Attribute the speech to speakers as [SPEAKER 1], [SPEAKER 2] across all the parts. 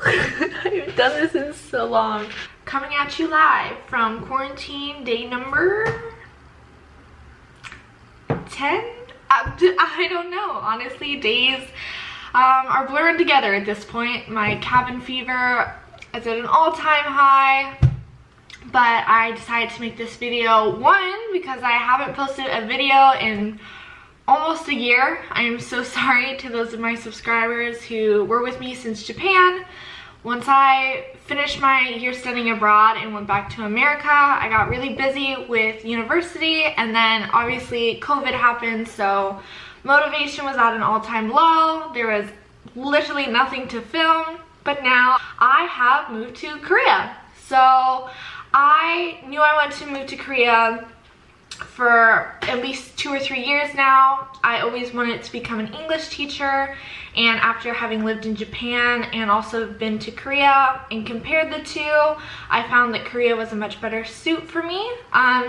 [SPEAKER 1] I haven't done this in so long. Coming at you live from quarantine day number 10? I don't know. Honestly, days are blurring together at this point. My cabin fever is at an all-time high. But I decided to make this video, one, because I haven't posted a video in almost a year. I am so sorry to those of my subscribers who were with me since Japan. Once I finished my year studying abroad and went back to America, I got really busy with university, and then obviously COVID happened, so motivation was at an all-time low. There was literally nothing to film, but now I have moved to Korea. So I knew I wanted to move to Korea for at least 2 or 3 years now. I always wanted to become an English teacher, and after having lived in Japan and also been to Korea and compared the two, I found that Korea was a much better suit for me.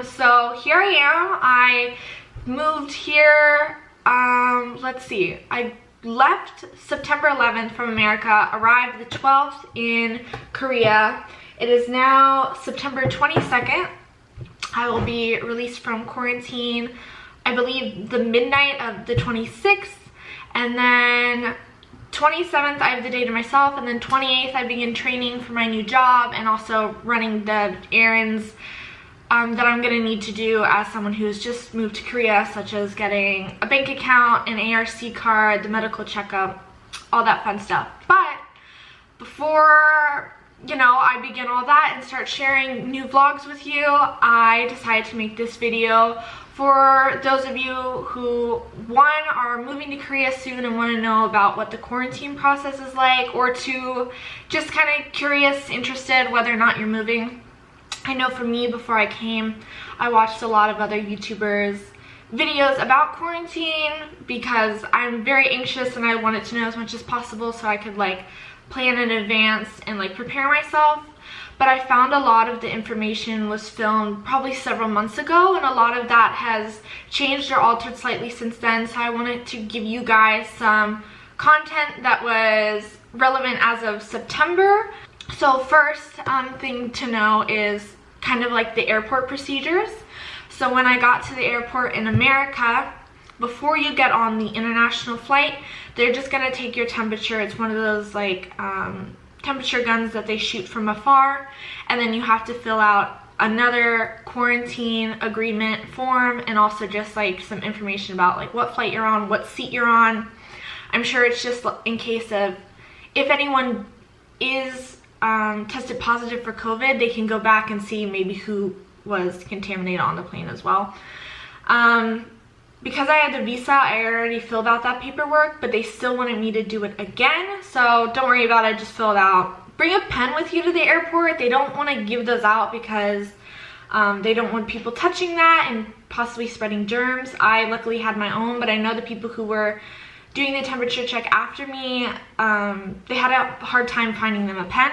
[SPEAKER 1] So here I am. I moved here, let's see, I left September 11th from America, arrived the 12th in Korea. It is now September 22nd. I will be released from quarantine, I believe the midnight of the 26th, and then 27th I have the day to myself, and then 28th I begin training for my new job and also running the errands that I'm going to need to do as someone who's just moved to Korea, such as getting a bank account, an ARC card, the medical checkup, all that fun stuff. But before I begin all that and start sharing new vlogs with you, I decided to make this video for those of you who, one, are moving to Korea soon and want to know about what the quarantine process is like, or two, just kind of curious, interested whether or not you're moving. I know for me, before I came, I watched a lot of other YouTubers' videos about quarantine because I'm very anxious and I wanted to know as much as possible so I could plan in advance and prepare myself. But I found a lot of the information was filmed probably several months ago, and a lot of that has changed or altered slightly since then, so I wanted to give you guys some content that was relevant as of September. So first thing to know is kind of the airport procedures. So when I got to the airport in America, before you get on the international flight, they're just gonna take your temperature. It's one of those temperature guns that they shoot from afar, and then you have to fill out another quarantine agreement form and also just some information about what flight you're on, what seat you're on. I'm sure it's just in case of if anyone is tested positive for COVID, they can go back and see maybe who was contaminated on the plane as well. Because I had the visa, I already filled out that paperwork, but they still wanted me to do it again, so don't worry about it, just fill it out. Bring a pen with you to the airport. They don't want to give those out because they don't want people touching that and possibly spreading germs. I luckily had my own, but I know the people who were doing the temperature check after me, they had a hard time finding them a pen.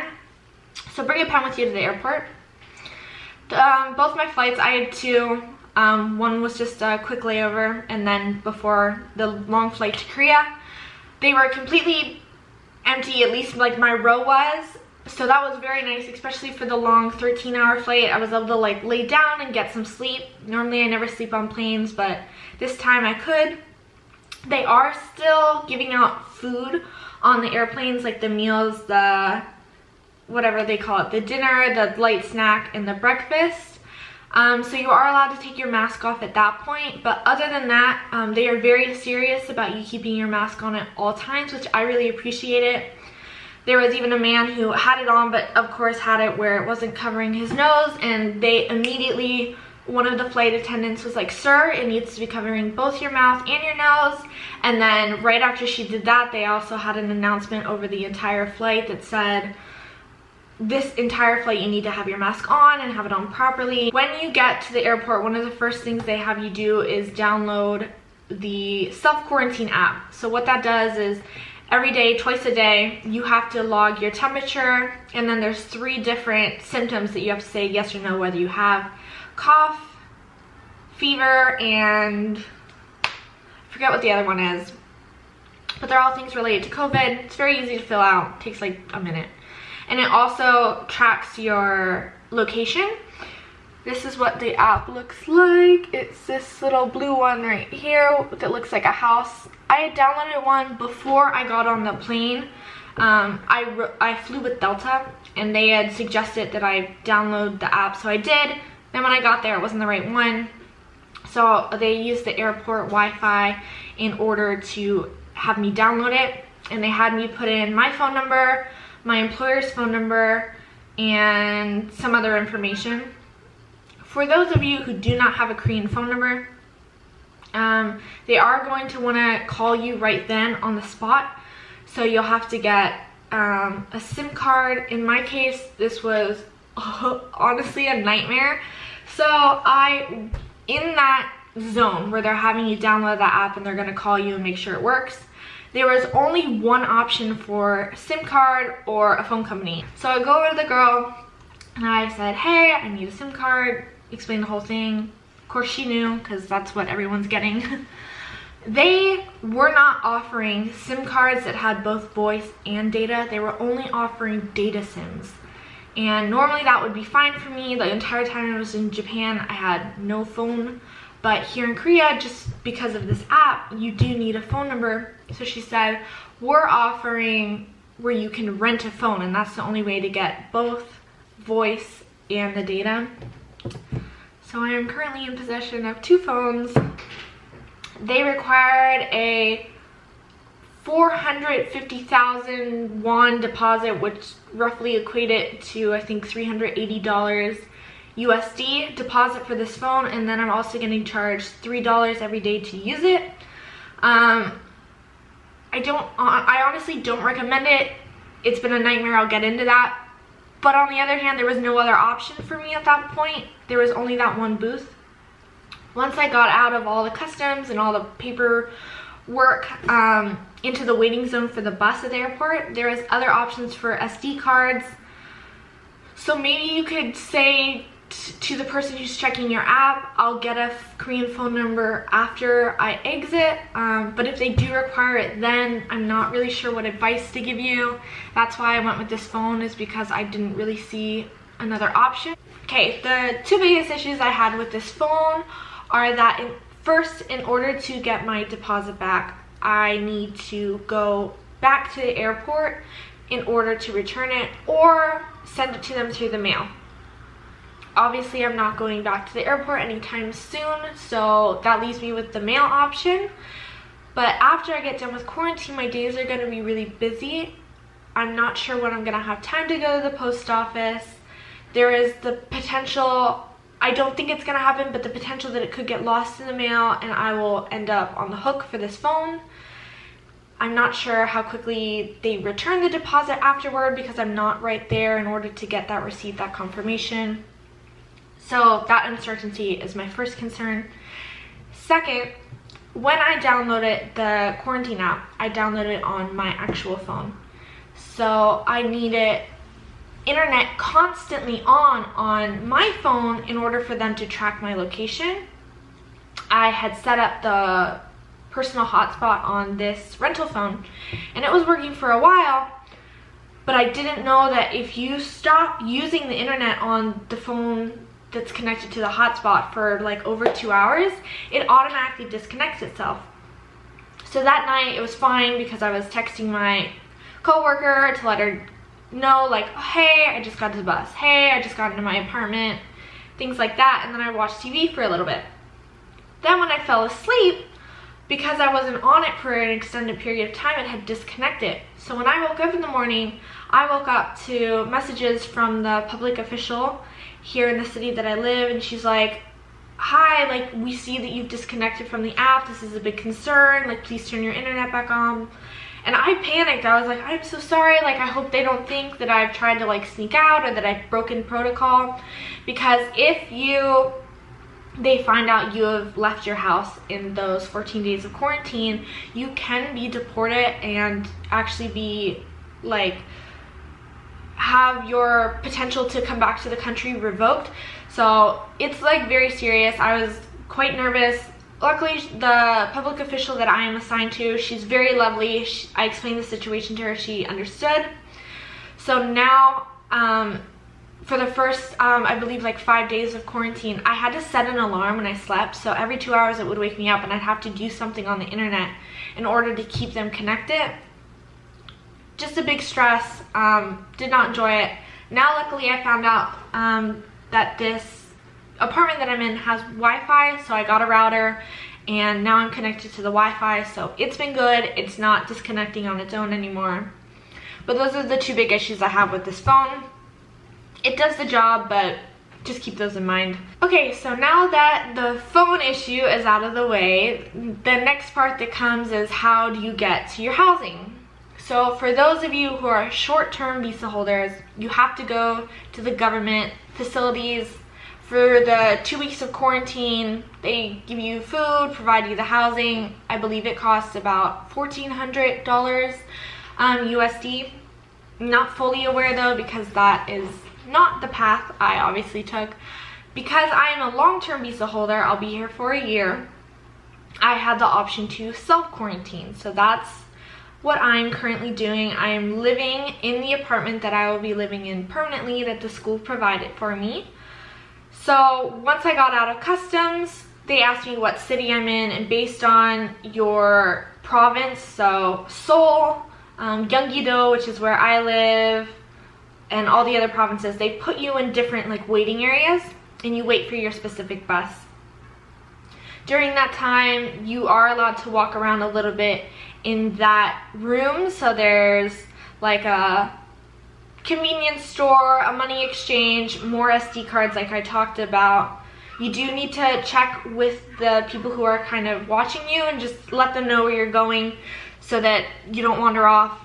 [SPEAKER 1] So bring a pen with you to the airport. Both my flights, I had two. One was just a quick layover, and then before the long flight to Korea, they were completely empty, at least my row was. So that was very nice, especially for the long 13-hour flight. I was able to lay down and get some sleep. Normally I never sleep on planes, but this time I could. They are still giving out food on the airplanes, the meals, the whatever they call it, the dinner, the light snack, and the breakfast. So you are allowed to take your mask off at that point, but other than that, they are very serious about you keeping your mask on at all times, which I really appreciate it. There was even a man who had it on, but of course had it where it wasn't covering his nose, and they immediately, one of the flight attendants was like, "Sir, it needs to be covering both your mouth and your nose." And then right after she did that, they also had an announcement over the entire flight that said, this entire flight you need to have your mask on and have it on properly. When you get to the airport, one of the first things they have you do is download the self-quarantine app. So what that does is every day, twice a day, you have to log your temperature, and then there's 3 different symptoms that you have to say yes or no, whether you have cough, fever, and I forget what the other one is. but they're all things related to COVID. It's very easy to fill out, it takes like a minute. And it also tracks your location. This is what the app looks like. It's this little blue one right here that looks like a house. I had downloaded one before I got on the plane. I flew with Delta, and they had suggested that I download the app, so I did. Then when I got there, it wasn't the right one. So they used the airport Wi-Fi in order to have me download it. And they had me put in my phone number, my employer's phone number, and some other information. For those of you who do not have a Korean phone number, they are going to want to call you right then on the spot. So you'll have to get a SIM card. In my case, this was honestly a nightmare. So in that zone where they're having you download that app and they're going to call you and make sure it works, there was only one option for a SIM card or a phone company. So I go over to the girl and I said, hey, I need a SIM card. Explain the whole thing. Of course she knew, because that's what everyone's getting. They were not offering SIM cards that had both voice and data. They were only offering data SIMs. And normally that would be fine for me. The entire time I was in Japan, I had no phone. But here in Korea, just because of this app, you do need a phone number. So she said, we're offering where you can rent a phone, and that's the only way to get both voice and the data. So I am currently in possession of two phones. They required a 450,000 won deposit, which roughly equated to, I think, $380 USD deposit for this phone, and then I'm also getting charged $3 every day to use it. I honestly don't recommend it. It's been a nightmare. I'll get into that. But on the other hand, there was no other option for me at that point. There was only that one booth. Once I got out of all the customs and all the paperwork into the waiting zone for the bus at the airport, there was other options for SD cards. So maybe you could say to the person who's checking your app, I'll get a Korean phone number after I exit. But if they do require it then, I'm not really sure what advice to give you. That's why I went with this phone, is because I didn't really see another option. Okay, the two biggest issues I had with this phone are that first, in order to get my deposit back, I need to go back to the airport in order to return it or send it to them through the mail. Obviously, I'm not going back to the airport anytime soon, so that leaves me with the mail option. But after I get done with quarantine, my days are going to be really busy. I'm not sure when I'm going to have time to go to the post office. There is the potential, I don't think it's going to happen, but the potential that it could get lost in the mail and I will end up on the hook for this phone. I'm not sure how quickly they return the deposit afterward, because I'm not right there in order to get that receipt, that confirmation. So that uncertainty is my first concern. Second, when I downloaded the quarantine app, I downloaded it on my actual phone. So I needed internet constantly on my phone in order for them to track my location. I had set up the personal hotspot on this rental phone and it was working for a while, but I didn't know that if you stop using the internet on the phone that's connected to the hotspot for like over 2 hours, it automatically disconnects itself. So that night it was fine because I was texting my coworker to let her know, like, oh, hey, I just got to the bus, hey, I just got into my apartment, things like that. And then I watched TV for a little bit. Then when I fell asleep, because I wasn't on it for an extended period of time, it had disconnected. So when I woke up in the morning, I woke up to messages from the public official here in the city that I live, and she's like, hi, like, we see that you've disconnected from the app, this is a big concern, like, please turn your internet back on. And I panicked. I was like, I'm so sorry, like, I hope they don't think that I've tried to like sneak out or that I've broken protocol, because if they find out you have left your house in those 14 days of quarantine, you can be deported and actually be like, have your potential to come back to the country revoked. So it's like very serious. I was quite nervous. luckily the public official that I am assigned to, she's very lovely. I explained the situation to her, she understood. So now, for the first, I believe like 5 days of quarantine, I had to set an alarm when I slept. So every 2 hours it would wake me up and I'd have to do something on the internet in order to keep them connected. Just a big stress, did not enjoy it. Now luckily I found out that this apartment that I'm in has Wi-Fi, so I got a router and now I'm connected to the Wi-Fi, so it's been good. It's not disconnecting on its own anymore. But those are the two big issues I have with this phone. It does the job, but just keep those in mind. Okay, so now that the phone issue is out of the way, the next part that comes is how do you get to your housing? So for those of you who are short-term visa holders, you have to go to the government facilities for the 2 weeks of quarantine. They give you food, provide you the housing. I believe it costs about $1,400 USD. I'm not fully aware though, because that is not the path I obviously took. Because I am a long-term visa holder, I'll be here for a year, I had the option to self-quarantine. So that's what I'm currently doing. I am living in the apartment that I will be living in permanently that the school provided for me. So once I got out of customs, they asked me what city I'm in, and based on your province, so Seoul, Gyeonggi-do, which is where I live, and all the other provinces, they put you in different like waiting areas and you wait for your specific bus. During that time, you are allowed to walk around a little bit in that room. So there's like a convenience store, a money exchange, more SD cards like I talked about. You do need to check with the people who are kind of watching you and just let them know where you're going so that you don't wander off.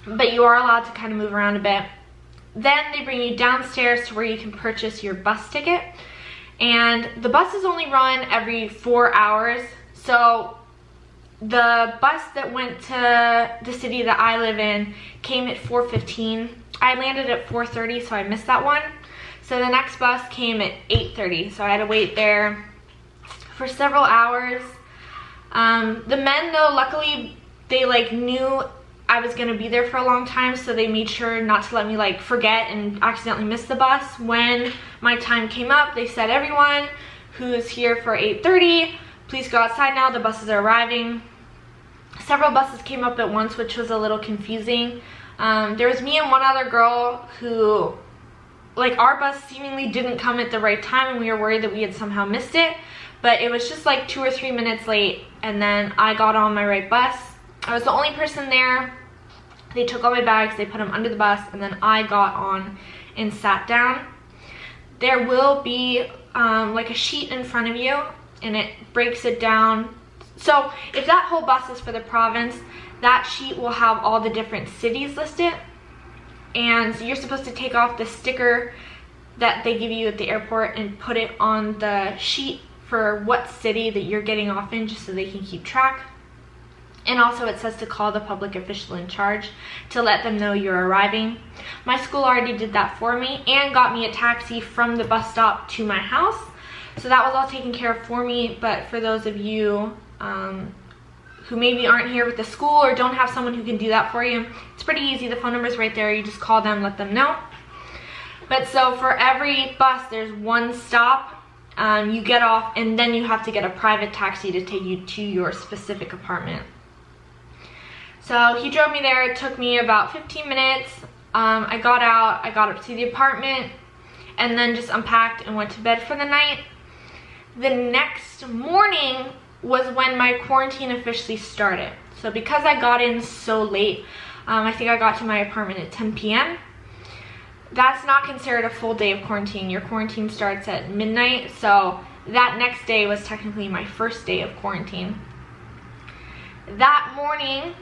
[SPEAKER 1] But you are allowed to kind of move around a bit. Then they bring you downstairs to where you can purchase your bus ticket. And the buses only run every 4 hours. So the bus that went to the city that I live in came at 4:15. I landed at 4:30, so I missed that one. So the next bus came at 8:30, so I had to wait there for several hours. The men though, luckily they like knew I was gonna be there for a long time, so they made sure not to let me like forget and accidentally miss the bus. When my time came up, they said, everyone who is here for 8:30, please go outside now, the buses are arriving. Several buses came up at once, which was a little confusing. There was me and one other girl who, like, our bus seemingly didn't come at the right time and we were worried that we had somehow missed it, but it was just like 2 or 3 minutes late, and then I got on my right bus. I was the only person there. They took all my bags, they put them under the bus, and then I got on and sat down. There will be like a sheet in front of you, and it breaks it down. So if that whole bus is for the province, that sheet will have all the different cities listed. And so you're supposed to take off the sticker that they give you at the airport and put it on the sheet for what city that you're getting off in, just so they can keep track. And also it says to call the public official in charge to let them know you're arriving. My school already did that for me and got me a taxi from the bus stop to my house. So that was all taken care of for me. But for those of you who maybe aren't here with the school or don't have someone who can do that for you, it's pretty easy. The phone number's right there. You just call them, let them know. But so for every bus, there's one stop. You get off and then you have to get a private taxi to take you to your specific apartment. So he drove me there. It took me about 15 minutes. I got out, I got up to the apartment, and then just unpacked and went to bed for the night. The next morning was when my quarantine officially started. So because I got in so late, I think I got to my apartment at 10 p.m. That's not considered a full day of quarantine. Your quarantine starts at midnight, so that next day was technically my first day of quarantine. That morning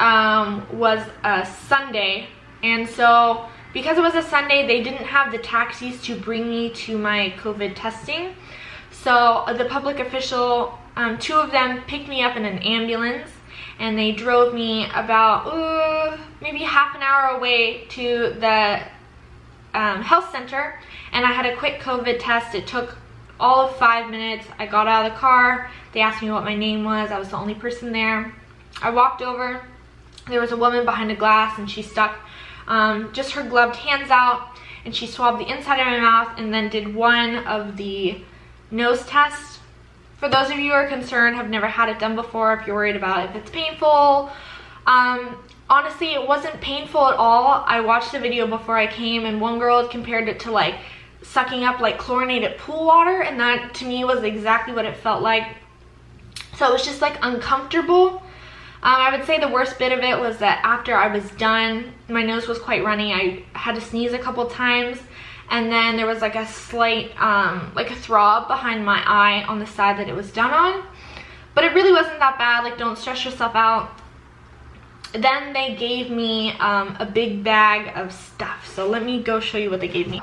[SPEAKER 1] was a Sunday, and so because it was a Sunday, they didn't have the taxis to bring me to my COVID testing. So the public official, 2 of them picked me up in an ambulance, and they drove me about maybe half an hour away to the health center, and I had a quick COVID test. It took all of 5 minutes. I got out of the car. They asked me what my name was. I was the only person there. I walked over. There was a woman behind a glass, and she stuck just her gloved hands out, and she swabbed the inside of my mouth and then did one of the nose tests. For those of you who are concerned, have never had it done before, if you're worried about if it's painful, honestly, it wasn't painful at all. I watched a video before I came, and one girl had compared it to like sucking up like chlorinated pool water, and that to me was exactly what it felt like. So it was just like uncomfortable. I would say the worst bit of it was that after I was done, my nose was quite runny. I had to sneeze a couple times, and then there was like a slight like a throb behind my eye on the side that it was done on, but it really wasn't that bad. Like, don't stress yourself out. Then they gave me a big bag of stuff, so let me go show you what they gave me.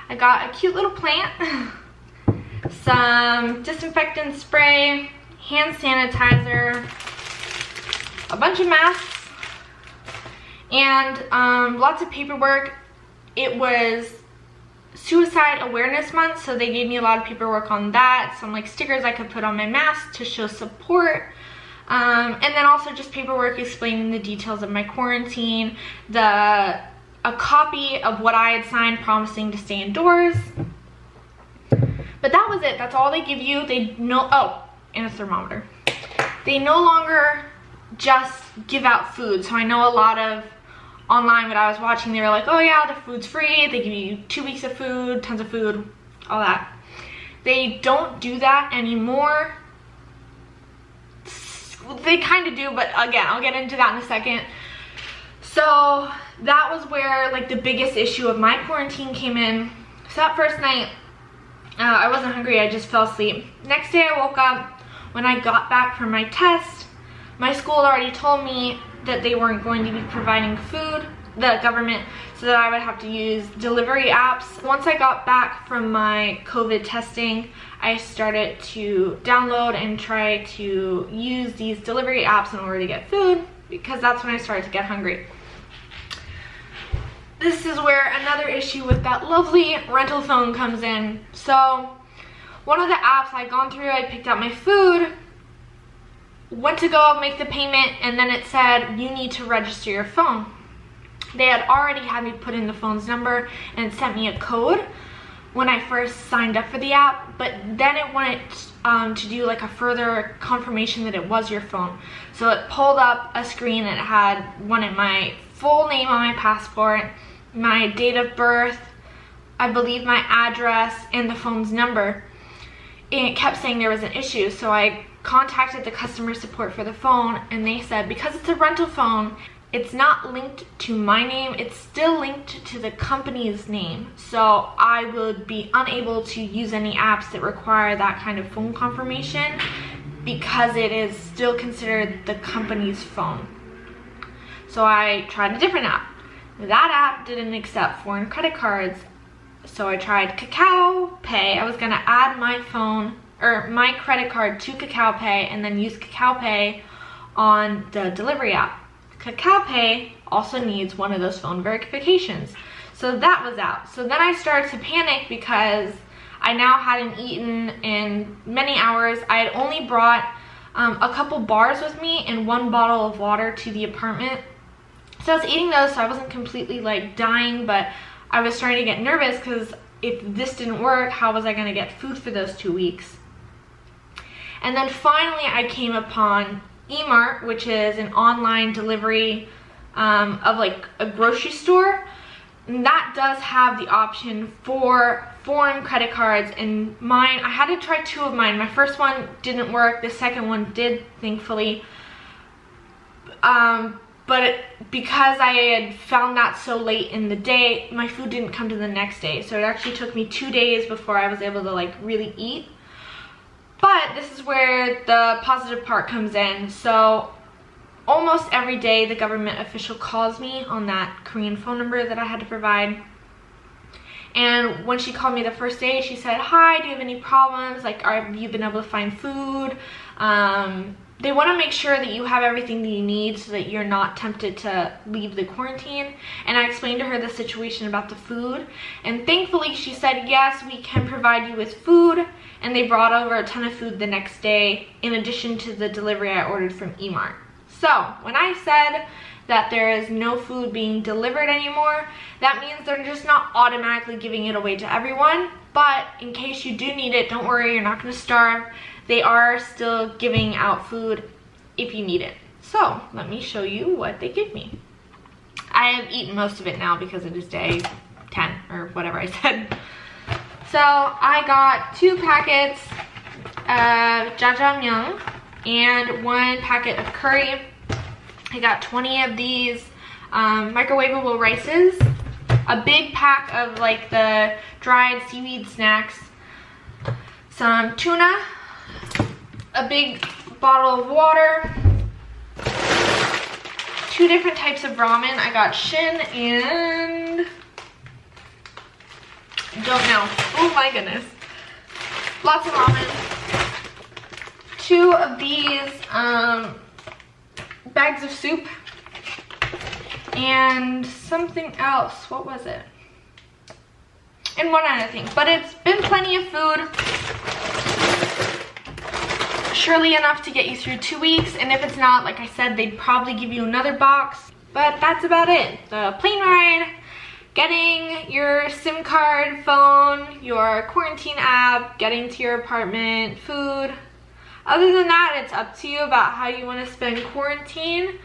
[SPEAKER 1] I got a cute little plant, some disinfectant spray, hand sanitizer, a bunch of masks, and lots of paperwork. It was Suicide Awareness Month, so they gave me a lot of paperwork on that, some like stickers I could put on my mask to show support, and then also just paperwork explaining the details of my quarantine, a copy of what I had signed promising to stay indoors. But that was it. That's all they give you. Oh, and a thermometer. They no longer just give out food. So I know a lot of online, what I was watching, they were like, oh yeah, the food's free. They give you 2 weeks of food, tons of food, all that. They don't do that anymore. They kind of do, but again, I'll get into that in a second. So that was where like the biggest issue of my quarantine came in. So that first night, I wasn't hungry, I just fell asleep. Next day I woke up. When I got back from my test, my school had already told me that they weren't going to be providing food, the government, so that I would have to use delivery apps. Once I got back from my COVID testing, I started to download and try to use these delivery apps in order to get food, because that's when I started to get hungry. This is where another issue with that lovely rental phone comes in. So one of the apps I'd gone through, I picked out my food, went to go make the payment, and then it said you need to register your phone. They had already had me put in the phone's number and sent me a code when I first signed up for the app, but then it wanted to do like a further confirmation that it was your phone. So it pulled up a screen that had wanted my full name on my passport, my date of birth, I believe my address, and the phone's number. And it kept saying there was an issue, so I contacted the customer support for the phone, and they said because it's a rental phone, it's not linked to my name, it's still linked to the company's name. So I would be unable to use any apps that require that kind of phone confirmation because it is still considered the company's phone. So I tried a different app. That app didn't accept foreign credit cards. So I tried Kakao Pay. I was gonna add my phone or my credit card to Kakao Pay and then use Kakao Pay on the delivery app. Kakao Pay also needs one of those phone verifications. So that was out. So then I started to panic because I now hadn't eaten in many hours. I had only brought a couple bars with me and 1 bottle of water to the apartment. So I was eating those, so I wasn't completely like dying, but I was starting to get nervous because if this didn't work, how was I going to get food for those 2 weeks? And then finally I came upon Emart, which is an online delivery of like a grocery store. And that does have the option for foreign credit cards, and mine, I had to try 2 of mine. My first one didn't work, the second one did, thankfully. But because I had found that so late in the day, my food didn't come to the next day. So it actually took me 2 days before I was able to like really eat. But this is where the positive part comes in. So almost every day the government official calls me on that Korean phone number that I had to provide. And when she called me the first day, she said, hi, do you have any problems? Like, have you been able to find food? they want to make sure that you have everything that you need so that you're not tempted to leave the quarantine. And I explained to her the situation about the food, and thankfully she said, yes, we can provide you with food, and they brought over a ton of food the next day in addition to the delivery I ordered from Emart. So when I said that there is no food being delivered anymore, that means they're just not automatically giving it away to everyone, but in case you do need it, don't worry, you're not going to starve. They are still giving out food if you need it. So let me show you what they give me. I have eaten most of it now because it is day 10 or whatever I said. So I got 2 packets of jjajangmyeon and 1 packet of curry. I got 20 of these microwavable rices, a big pack of like the dried seaweed snacks, some tuna, a big bottle of water, 2 different types of ramen. I got Shin and don't know. Oh my goodness. Lots of ramen. 2 of these bags of soup and something else. What was it? And 1 other thing. But it's been plenty of food. Surely enough to get you through 2 weeks, and if it's not, like I said, they'd probably give you another box. But that's about it. The plane ride, getting your SIM card, phone, your quarantine app, getting to your apartment, food. Other than that, it's up to you about how you want to spend quarantine.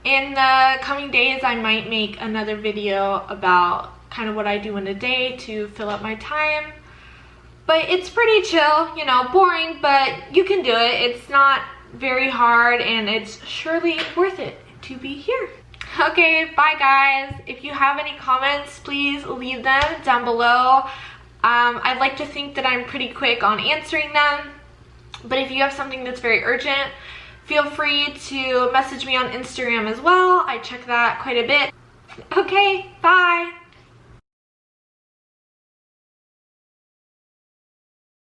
[SPEAKER 1] In the coming days, I might make another video about kind of what I do in a day to fill up my time. But it's pretty chill, you know, boring, but you can do it. It's not very hard, and it's surely worth it to be here. Okay, bye guys. If you have any comments, please leave them down below. I'd like to think that I'm pretty quick on answering them, but if you have something that's very urgent, feel free to message me on Instagram as well. I check that quite a bit. Okay, bye.